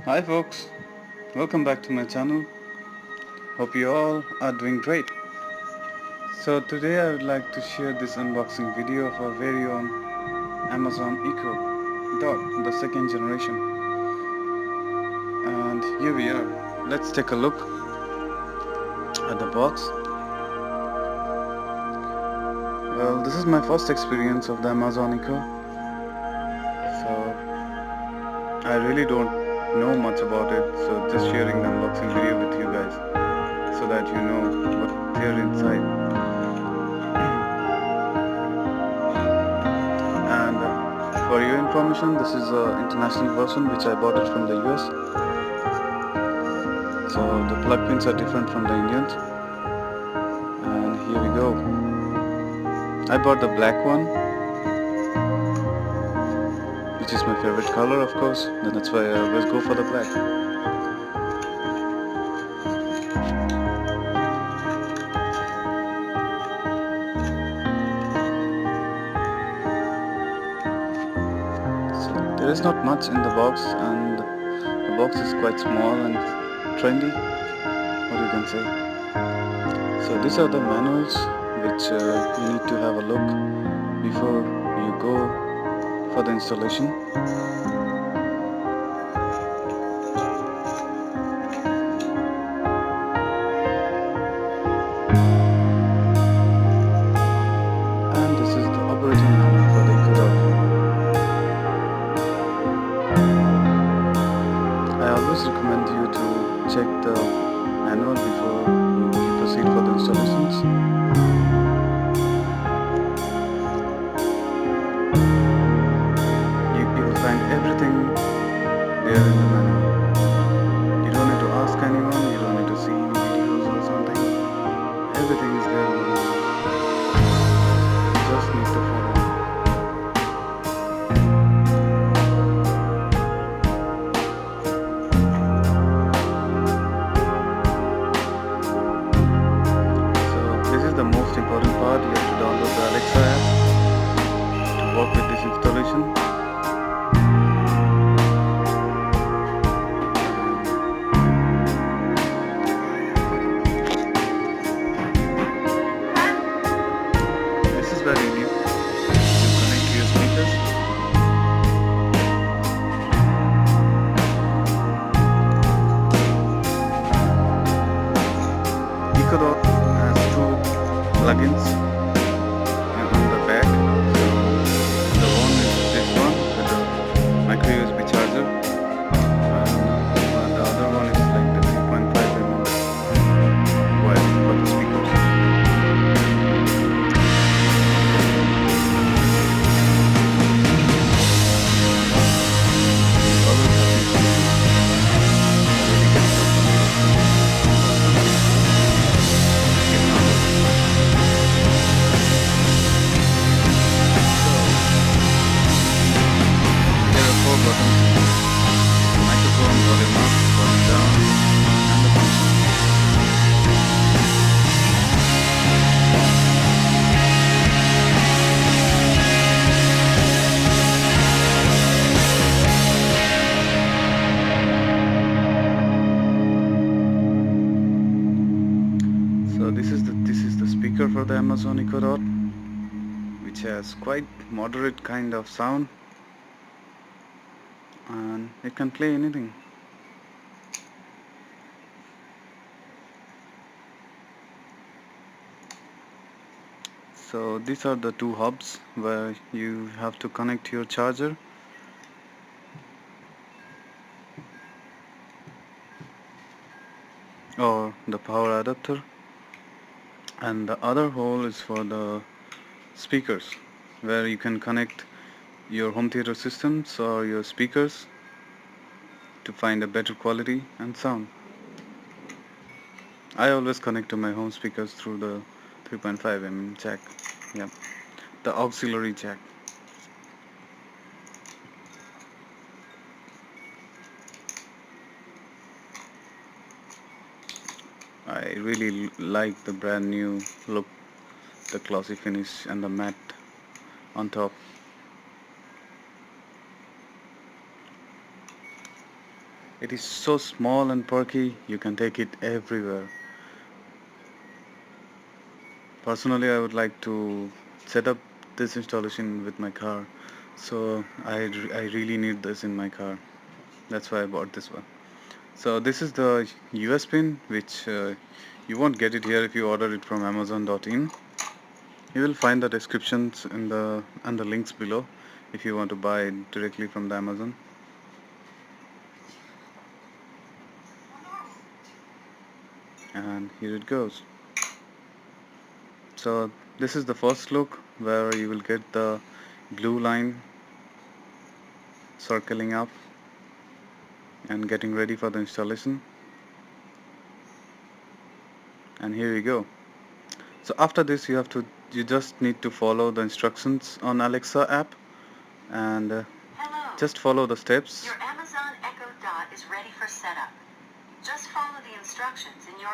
Hi folks, welcome back to my channel. Hope you all are doing great. So today I would like to share this unboxing video of our very own Amazon Echo Dot, the second generation. And here we are. Let's take a look at the box. Well, this is my first experience of the Amazon Echo. So I really don't know much about it. So just sharing the unboxing video with you guys so that you know what's here inside. And for your information, this is an international version which I bought it from the US. So the plug pins are different from the Indians. And here we go. I bought the black one, which is my favorite color, of course. That's why I always go for the black. So there is not much in the box, and the box is quite small and trendy, what you can say. So these are the manuals which you need to have a look before you go for the installation. And this is the operating manual for the Echo Dot. I always recommend you to check the manual before you proceed for the installations. You will find everything there in the manual. You don't need to ask anyone, you don't need to see videos or something. Everything is there in the manual. You just need to follow. So this is the most important part. You have to download the Alexa app to work with this installation. This is very new. You connect to your speakers. Echo Dot has two plugins on the back. So the one is this one with the micro USB charger, and the other one is like the 3.5 wire for the speakers. Always really gets buttons: microphone, volume up, volume down, and the function. So this is the speaker for the Amazon Echo Dot, which has quite moderate kind of sound, and it can play anything. So these are the two hubs where you have to connect your charger. Or the power adapter, and the other hole is for the speakers, where you can connect your home theater systems or your speakers to find a better quality and sound. I always connect to my home speakers through the 3.5 jack. Yeah, the auxiliary jack. I really like the brand new look, the glossy finish and the matte on top. It is so small and perky, you can take it everywhere. Personally, I would like to set up this installation with my car, so I really need this in my car. That's why I bought this one. So this is the US pin, which you won't get it here if you order it from Amazon.in. You will find the descriptions in the and the links below if you want to buy it directly from the Amazon. And here it goes. So this is the first look where you will get the blue line circling up and getting ready for the installation. And here we go. So after this you just need to follow the instructions on Alexa app and just follow the steps. Your Amazon Echo Dot is ready for setup. Just follow the instructions in your